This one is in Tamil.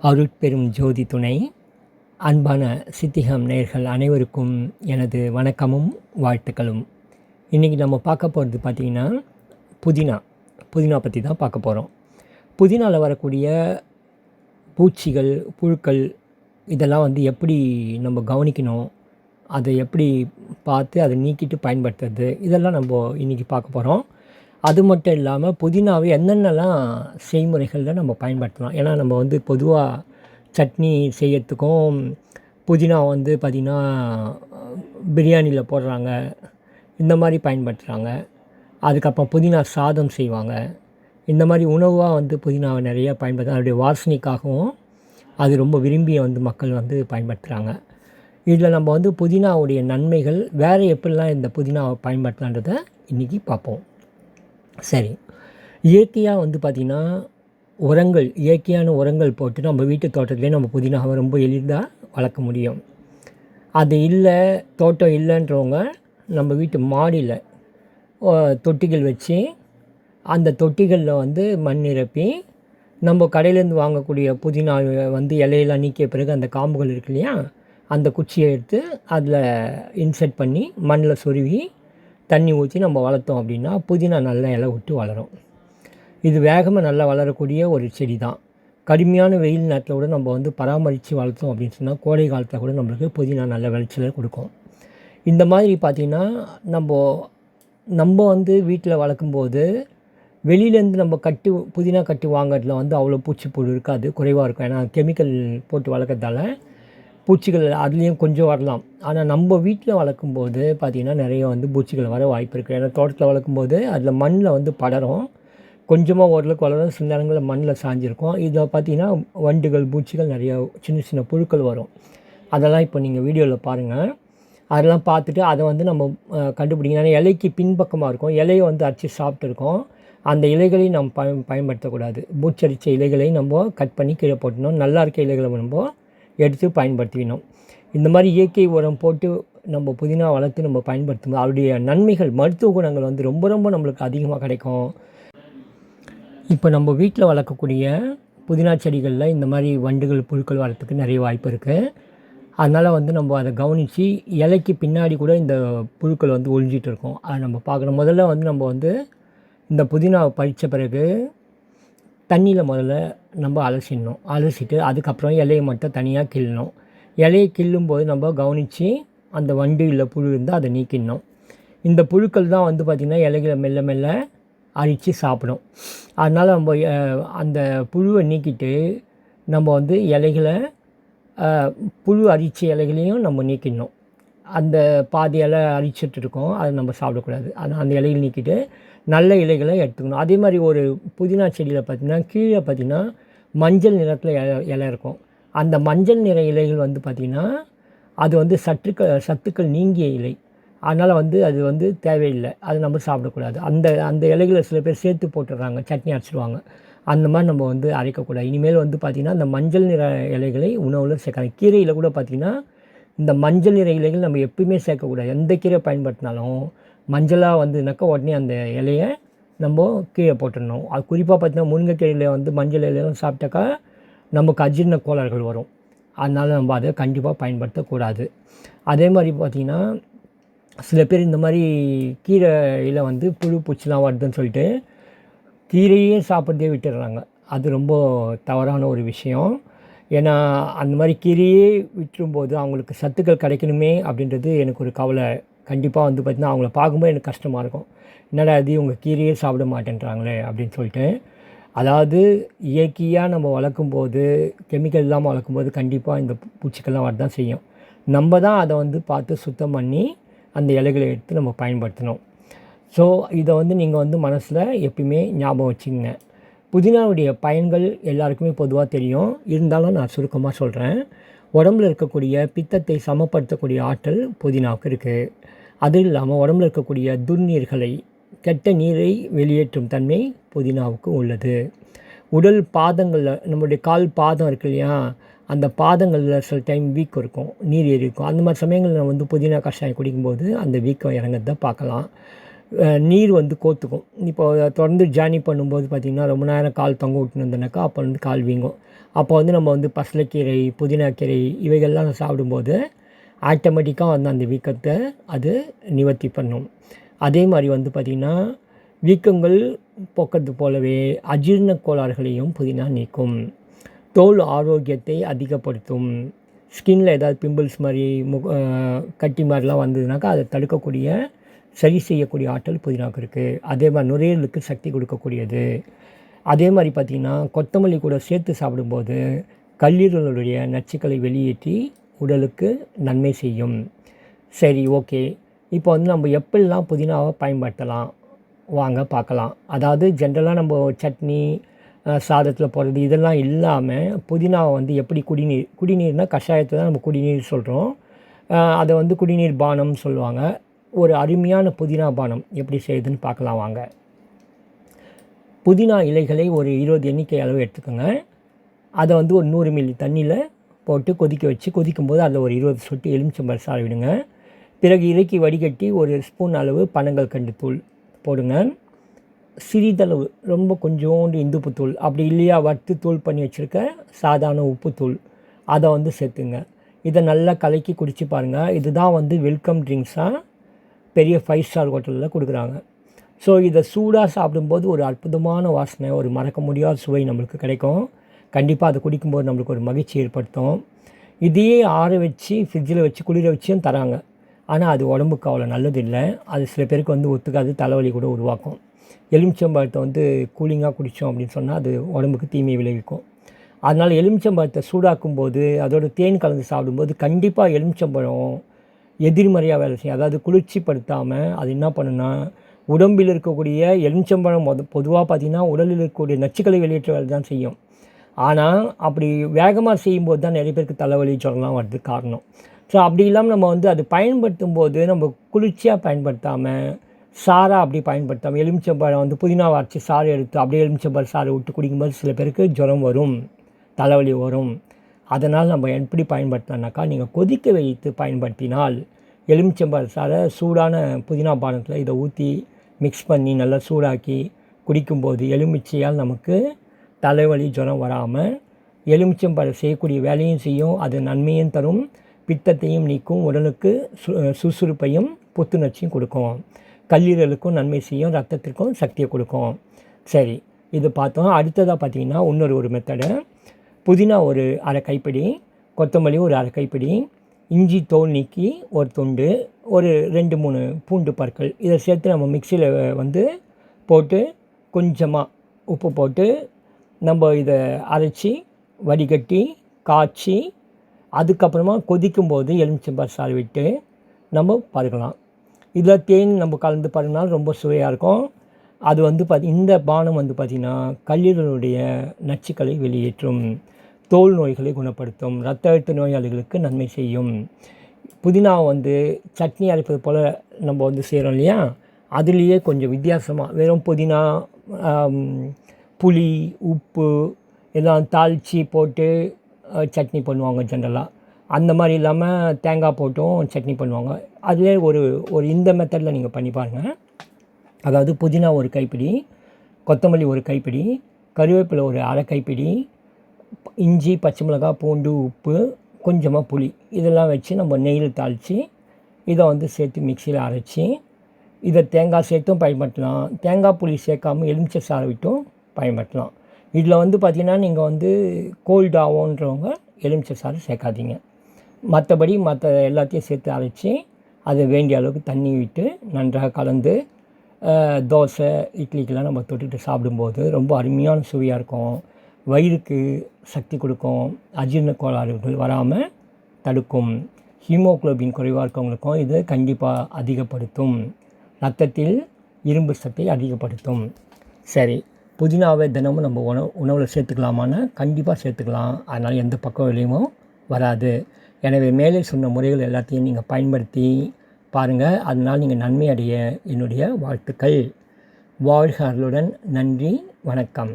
அருட்பெரும் ஜோதி துணை. அன்பான சித்திகம் நேயர்கள் அனைவருக்கும் எனது வணக்கமும் வாழ்த்துக்களும். இன்றைக்கி நம்ம பார்க்க போகிறது பார்த்திங்கன்னா புதினா பற்றி தான் பார்க்க போகிறோம். புதினாவில் வரக்கூடிய பூச்சிகள், புழுக்கள் இதெல்லாம் எப்படி நம்ம கவனிக்கணும், அதை எப்படி பார்த்து அதை நீக்கிட்டு பயன்படுத்துறது, இதெல்லாம் நம்ம இன்றைக்கி பார்க்க போகிறோம். அது மட்டும் இல்லாமல் புதினாவை என்னென்னலாம் செய்முறைகளில் நம்ம பயன்படுத்தலாம். ஏன்னா நம்ம பொதுவாக சட்னி செய்யறதுக்கும் புதினா பார்த்திங்கன்னா பிரியாணியில் போடுறாங்க, இந்த மாதிரி பயன்படுத்துகிறாங்க. அதுக்கப்புறம் புதினா சாதம் செய்வாங்க. இந்த மாதிரி உணவாக புதினாவை நிறையா பயன்படுத்த அதோடைய வாசனைக்காகவும் அது ரொம்ப விரும்பி மக்கள் பயன்படுத்துகிறாங்க. இதில் நம்ம புதினாவுடைய நன்மைகள் வேறு எப்படிலாம் இந்த புதினாவை பயன்படுத்தலான்றதை இன்றைக்கி பார்ப்போம். சரி, இயற்கையாக பார்த்திங்கன்னா இயற்கையான உரங்கள் போட்டு நம்ம வீட்டு தோட்டத்துலேயே நம்ம புதினாவை ரொம்ப எளிதாக வளர்க்க முடியும். அது இல்லை, தோட்டம் இல்லைன்றவங்க நம்ம வீட்டு மாடியில் தொட்டிகள் வச்சு அந்த தொட்டிகளில் மண் நிரப்பி நம்ம கடையிலேருந்து வாங்கக்கூடிய புதினா இலையெல்லாம் நீக்கிய பிறகு அந்த காம்புகள் இருக்கு இல்லையா, அந்த குச்சியை எடுத்து அதில் இன்செர்ட் பண்ணி மண்ணில் சொருவி தண்ணி ஊற்றி நம்ம வளர்த்தோம் அப்படின்னா புதினா நல்லா இலை விட்டு வளரும். இது வேகமாக நல்லா வளரக்கூடிய ஒரு செடி தான். கடுமையான வெயில் நேரத்தில் கூட நம்ம பராமரித்து வளர்த்தோம் அப்படின்னு சொன்னால் கோடை காலத்தில் கூட நம்மளுக்கு புதினா நல்ல விளைச்சலை கொடுக்கும். இந்த மாதிரி பார்த்திங்கன்னா நம்ம வீட்டில் வளர்க்கும்போது வெளியிலேருந்து நம்ம புதினா கட்டு வாங்குறதுல அவ்வளோ பூச்சிப்புழு இருக்காது, குறைவாக இருக்கும். ஏன்னா கெமிக்கல் போட்டு வளர்க்குறதால பூச்சிகள் அதுலேயும் கொஞ்சம் வரலாம். ஆனால் நம்ம வீட்டில் வளர்க்கும்போது பார்த்திங்கன்னா நிறைய பூச்சிகள் வர வாய்ப்பு இருக்குது. ஏன்னா தோட்டத்தில் வளர்க்கும்போது அதில் மண்ணில் படரும், கொஞ்சமாக ஓரளவுக்கு வளரும், சில நேரங்களில் மண்ணில் சாஞ்சிருக்கும். இதில் பார்த்திங்கன்னா வண்டுகள், பூச்சிகள், நிறையா சின்ன சின்ன புழுக்கள் வரும். அதெல்லாம் இப்போ நீங்கள் வீடியோவில் பாருங்கள். அதெல்லாம் பார்த்துட்டு அதை நம்ம கண்டுபிடிங்க. ஏன்னா இலைக்கு பின்பக்கமாக இருக்கும், இலையை அரிச்சு சாப்பிட்டுருக்கோம். அந்த இலைகளையும் நம்ம பயன்படுத்தக்கூடாது. பூச்சரிச்ச இலைகளையும் நம்ம கட் பண்ணி கீழே போட்டணும். நல்லா இருக்க இலைகளை நம்ம எடுத்து பயன்படுத்திக்கணும். இந்த மாதிரி இயற்கை உரம் போட்டு நம்ம புதினா வளர்த்து நம்ம பயன்படுத்தும்போது அவருடைய நன்மைகள், மருத்துவ குணங்கள் ரொம்ப ரொம்ப நம்மளுக்கு அதிகமாக கிடைக்கும். இப்போ நம்ம வீட்டில் வளர்க்கக்கூடிய புதினா செடிகளில் இந்த மாதிரி வண்டுகள், புழுக்கள் வரத்துக்கு நிறைய வாய்ப்பு இருக்குது. அதனால் நம்ம அதை கவனித்து இலைக்கு பின்னாடி கூட இந்த புழுக்கள் ஒழிஞ்சிட்டு இருக்கும். அதை நம்ம பார்க்கணும். முதல்ல நம்ம இந்த புதினாவை பறித்த பிறகு தண்ணியில் முதல்ல நம்ம அலசிட்டு அதுக்கப்புறம் இலையை மட்டும் தனியாக கிள்ளணும். இலையை கிள்ளும்போது நம்ம கவனித்து அந்த வண்டு இல்லை புழு இருந்தால் அதை நீக்கிடணும். இந்த புழுக்கள் தான் பார்த்திங்கன்னா இலைகளை மெல்ல மெல்ல அரித்து சாப்பிடும். அதனால் நம்ம அந்த புழுவை நீக்கிட்டு நம்ம இலைகளை புழு அரித்த இலைகளையும் நம்ம நீக்கிடணும். அந்த பாதி இலை அரிச்சிட்டு இருக்கோம், அதை நம்ம சாப்பிடக்கூடாது. ஆனால் அந்த இலைகளை நீக்கிட்டு நல்ல இலைகளை எடுத்துக்கணும். அதே மாதிரி ஒரு புதினா செடியில் பார்த்திங்கன்னா கீழே பார்த்திங்கன்னா மஞ்சள் நிறத்தில் இலை இருக்கும். அந்த மஞ்சள் நிற இலைகள் பார்த்திங்கன்னா அது சத்துக்கள் நீங்கிய இலை. அதனால் அது தேவையில்லை, அது நம்ம சாப்பிடக்கூடாது. அந்த இலைகளை சில பேர் சேர்த்து போட்டுடுறாங்க, சட்னி அரைச்சிடுவாங்க. அந்த மாதிரி நம்ம அரைக்கக்கூடாது. இனிமேல் பார்த்திங்கன்னா அந்த மஞ்சள் நிற இலைகளை உணவில் சேர்க்காது. கீரையில் கூட பார்த்திங்கன்னா இந்த மஞ்சள் நிற இலைகள் நம்ம எப்பயுமே சேர்க்கக்கூடாது. எந்த கீரை பயன்படுத்தினாலும் மஞ்சளாக உடனே அந்த இலையை நம்ம கீழே போட்டுடணும். அது குறிப்பாக பார்த்திங்கன்னா முருங்கைக்கீரையில் மஞ்சள் இலையெல்லாம் சாப்பிட்டாக்கா நமக்கு அஜீரண கோளாறுகள் வரும். அதனால் நம்ம அதை கண்டிப்பாக பயன்படுத்தக்கூடாது. அதே மாதிரி பார்த்திங்கன்னா சில பேர் இந்த மாதிரி கீரையில் புழு பூச்சிலாம் வருதுன்னு சொல்லிட்டு கீரையே சாப்பிட்றதே விட்டுடுறாங்க. அது ரொம்ப தவறான ஒரு விஷயம். ஏன்னா அந்த மாதிரி கீரையே விட்டுரும்போது அவங்களுக்கு சத்துக்கள் கிடைக்கணுமே அப்படின்றது எனக்கு ஒரு கவலை. கண்டிப்பாக பார்த்திங்கன்னா அவங்கள பார்க்கும்போது எனக்கு கஷ்டமாக இருக்கும். என்னடா அது இவங்க கீரையே சாப்பிட மாட்டேன்றாங்களே அப்படின்னு சொல்லிட்டு. அதாவது இயற்கையாக நம்ம வளர்க்கும்போது, கெமிக்கல் இல்லாமல் வளர்க்கும்போது கண்டிப்பாக இந்த பூச்சிக்கெல்லாம் வரதான் செய்யும். நம்ம தான் அதை பார்த்து சுத்தம் பண்ணி அந்த இலைகளை எடுத்து நம்ம பயன்படுத்தணும். ஸோ இதை நீங்கள் மனசில் எப்பயுமே ஞாபகம் வச்சுங்க. புதினாவுடைய பயன்கள் எல்லாருக்குமே பொதுவாக தெரியும், இருந்தாலும் நான் சுருக்கமாக சொல்கிறேன். உடம்பில் இருக்கக்கூடிய பித்தத்தை சமப்படுத்தக்கூடிய ஆற்றல் புதினாவுக்கு இருக்குது. அது இல்லாமல் உடம்பில் இருக்கக்கூடிய துர்நீர்களை, கெட்ட நீரை வெளியேற்றும் தன்மை புதினாவுக்கு உள்ளது. உடல் பாதங்களில் நம்மளுடைய கால் பாதம் இருக்கு இல்லையா, அந்த பாதங்களில் சில டைம் வீக்கம் இருக்கும், நீர் ஏறி இருக்கும். அந்த மாதிரி சமயங்களில் புதினா கஷாயம் குடிக்கும்போது அந்த வீக்கம் இறங்கிறத பார்க்கலாம். நீர் கோர்த்துக்கும். இப்போ தொடர்ந்து ஜேர்னி பண்ணும்போது பார்த்திங்கன்னா ரொம்ப நேரம் கால் தொங்க விட்டுன்னு இருந்தேனாக்கா அப்போ கால் வீங்கும். அப்போ வந்து நம்ம வந்து பசலைக்கீரை, புதினாக்கீரை இவைகள்லாம் சாப்பிடும்போது ஆட்டோமேட்டிக்காக வந்து அந்த வீக்கத்தை அது நிவர்த்தி பண்ணும். அதே மாதிரி வந்து பார்த்திங்கன்னா, வீக்கங்கள் போக்கிறது போலவே அஜீரண கோளாறுகளையும் புதினா நீக்கும். தோல் ஆரோக்கியத்தை அதிகப்படுத்தும். ஸ்கின்னில் ஏதாவது பிம்பிள்ஸ் மாதிரி கட்டி மாதிரிலாம் வந்ததுனாக்கா அதை தடுக்கக்கூடிய சரி செய்யக்கூடிய ஆற்றல் புதினாக்கு இருக்குது. அதே மாதிரி நுரையீரலுக்கு சக்தி கொடுக்கக்கூடியது. அதே மாதிரி பார்த்திங்கன்னா, கொத்தமல்லி கூட சேர்த்து சாப்பிடும்போது கல்லீரலுடைய நச்சுக்களை வெளியேற்றி உடலுக்கு நன்மை செய்யும். சரி, ஓகே. இப்போ வந்து நம்ம எப்படிலாம் புதினாவை பயன்படுத்தலாம் வாங்க பார்க்கலாம். அதாவது ஜென்ரலாக நம்ம சட்னி, சாதத்தில் போடுறது இதெல்லாம் இல்லாமல் புதினாவை வந்து எப்படி குடிநீர்னால் கஷாயத்தை தான் நம்ம குடிநீர் சொல்கிறோம். அதை வந்து குடிநீர் பானம்னு சொல்லுவாங்க. ஒரு அருமையான புதினா பானம் எப்படி செய்யுதுன்னு பார்க்கலாம் வாங்க. புதினா இலைகளை ஒரு 20 எண்ணிக்கை அளவு எடுத்துக்கோங்க. அதை வந்து ஒரு 100 மில்லி தண்ணியில் போட்டு கொதிக்க வச்சு, கொதிக்கும்போது அதில் ஒரு 20 சொட்டு எலுமிச்சம்பழ சாறு விடுங்க. பிறகு இறக்கி வடிகட்டி ஒரு ஸ்பூன் அளவு பனங்கல்கண்டு தூள் போடுங்க. சிறிதளவு ரொம்ப கொஞ்சோண்டு இந்துப்புத்தூள், அப்படி இல்லையா வறுத்து தூள் பண்ணி வச்சுருக்க சாதாரண உப்புத்தூள் அதை வந்து சேர்த்துங்க. இதை நல்லா கலக்கி குடித்து பாருங்கள். இதுதான் வந்து வெல்கம் ட்ரிங்க்ஸாக பெரிய 5 ஸ்டார் ஹோட்டலில் கொடுக்குறாங்க. ஸோ இதை சூடாக சாப்பிடும்போது ஒரு அற்புதமான வாசனை, ஒரு மறக்க முடியாத சுவை நம்மளுக்கு கிடைக்கும். கண்டிப்பாக அதை குடிக்கும்போது நம்மளுக்கு ஒரு மகிழ்ச்சி ஏற்படுத்தும். இதையே ஆற வச்சு ஃப்ரிட்ஜில் வச்சு குளிர வச்சும் தராங்க. ஆனால் அது உடம்புக்கு அவ்வளோ நல்லது இல்லை. அது சில பேருக்கு வந்து ஒத்துக்காது, தலைவலி கூட உருவாக்கும். எலுமிச்சம்பழத்தை வந்து கூலிங்காக குடித்தோம் அப்படின்னு சொன்னால் அது உடம்புக்கு தீமை விளைவிக்கும். அதனால் எலுமிச்சம்பழத்தை சூடாக்கும் போது அதோட தேன் கலந்து சாப்பிடும்போது கண்டிப்பாக எலுமிச்சம்பழம் எதிர்மறையாக வேலை செய்யும். அதாவது குளிர்ச்சிப்படுத்தாமல் அது என்ன பண்ணுன்னா, உடம்பில் இருக்கக்கூடிய எலுமிச்சம்பழம் பொதுவாக பார்த்திங்கன்னா உடலில் இருக்கக்கூடிய நச்சுக்களை வெளியேற்ற வேலை தான் செய்யும். ஆனால் அப்படி வேகமாக செய்யும்போது தான் நிறைய பேருக்கு தலைவலி ஜுரம்லாம் வருது காரணம். ஸோ அப்படி இல்லாமல் நம்ம வந்து அது பயன்படுத்தும் போது நம்ம குளிர்ச்சியாக பயன்படுத்தாமல் சாராக அப்படி பயன்படுத்தாமல் எலுமிச்சம்பழம் வந்து புதினாவை அரைச்சி சாறு எடுத்து அப்படியே எலுமிச்சம்பழம் சாறு விட்டு குடிக்கும்போது சில பேருக்கு ஜுரம் வரும், தலைவலி வரும். அதனால் நம்ம எப்படி பயன்படுத்தலாம்னாக்கா, நீங்கள் கொதிக்க வைத்து பயன்படுத்தினால் எலுமிச்சம்பழ சாறை சூடான புதினா பானத்தில் இதை ஊற்றி மிக்ஸ் பண்ணி நல்லா சூடாக்கி குடிக்கும்போது எலுமிச்சையால் நமக்கு தலைவலி ஜுரம் வராமல் எலுமிச்சம்பழம் செய்யக்கூடிய வேலையும் செய்யும். அது நன்மையும் தரும், பித்தத்தையும் நீக்கும், உடலுக்கு சுறுசுறுப்பையும் புத்துணர்ச்சியும் கொடுக்கும், கல்லீரலுக்கும் நன்மை செய்யும், ரத்தத்திற்கும் சக்தியை கொடுக்கும். சரி, இது பார்த்தோம். அடுத்ததாக பார்த்திங்கன்னா ஒரு மெத்தடு. புதினா ஒரு அரை கைப்பிடி, கொத்தமல்லி ஒரு அரை கைப்பிடி, இஞ்சி தோல் நீக்கி ஒரு துண்டு, ஒரு 2-3 பூண்டு பற்கள் இதை சேர்த்து நம்ம மிக்சியில் வந்து போட்டு கொஞ்சமாக உப்பு போட்டு நம்ம இதை அரைச்சி வடிகட்டி காய்ச்சி அதுக்கப்புறமா கொதிக்கும்போது எலுமிச்சம்பழ சாறு விட்டு நம்ம பருகலாம். இதில் தேன் நம்ம கலந்து பருகினால் ரொம்ப சுவையாக இருக்கும். அது வந்து இந்த பானம் வந்து பார்த்திங்கன்னா கல்லீரலுடைய நச்சுக்களை வெளியேற்றும், தோல் நோய்களை குணப்படுத்தும், இரத்த அழுத்த நோயாளிகளுக்கு நன்மை செய்யும். புதினாவை வந்து சட்னி அரைப்பது போல் நம்ம வந்து செய்கிறோம் இல்லையா, அதுலேயே கொஞ்சம் வித்தியாசமாக வெறும் புதினா, புளி, உப்பு எல்லாம் தாளித்து போட்டு சட்னி பண்ணுவாங்க ஜென்ரலாக. அந்த மாதிரி இல்லாமல் தேங்காய் போட்டும் சட்னி பண்ணுவாங்க. அதிலே ஒரு இந்த மெத்தடில் நீங்கள் பண்ணி பாருங்கள். அதாவது புதினா ஒரு கைப்பிடி, கொத்தமல்லி ஒரு கைப்பிடி, கருவேப்பிலை ஒரு அரை கைப்பிடி, இஞ்சி, பச்சை மிளகாய், பூண்டு, உப்பு, கொஞ்சமாக புளி இதெல்லாம் வச்சு நம்ம நெய்யில் தாளித்து இதை வந்து சேர்த்து மிக்சியில் அரைச்சி இதை தேங்காய் சேர்த்தும் பயன்படுத்தலாம், தேங்காய் புளி சேர்க்காமல் எலுமிச்சை சாறு விட்டும் பயன்படுத்தலாம். இதில் வந்து பார்த்திங்கன்னா நீங்கள் வந்து கோல்டு ஆகுன்றவங்க எலுமிச்சை சாறு சேர்க்காதீங்க. மற்றபடி மற்ற எல்லாத்தையும் சேர்த்து அரைச்சி அதை வேண்டிய அளவுக்கு தண்ணி விட்டு நன்றாக கலந்து தோசை, இட்லிக்கெல்லாம் நம்ம தொட்டுட்டு சாப்பிடும்போது ரொம்ப அருமையான சுவையாக இருக்கும். வயிறுக்கு சக்தி கொடுக்கும், அஜீரண கோளாறுகள் வராமல் தடுக்கும். ஹீமோகுளோபின் குறைவாக இருக்கவங்களுக்கும் இது கண்டிப்பாக அதிகப்படுத்தும், ரத்தத்தில் இரும்பு சத்தை அதிகப்படுத்தும். சரி, புதினாவை தினமும் நம்ம உணவில் சேர்த்துக்கலாமான்னு கண்டிப்பாக சேர்த்துக்கலாம். அதனால் எந்த பக்க விளைவும் வராது. எனவே மேலே சொன்ன முறைகள் எல்லாத்தையும் நீங்கள் பயன்படுத்தி பாருங்கள். அதனால் நீங்கள் நன்மை அடைய என்னுடைய வாழ்த்துக்கள். வாழ்க அருளுடன். நன்றி, வணக்கம்.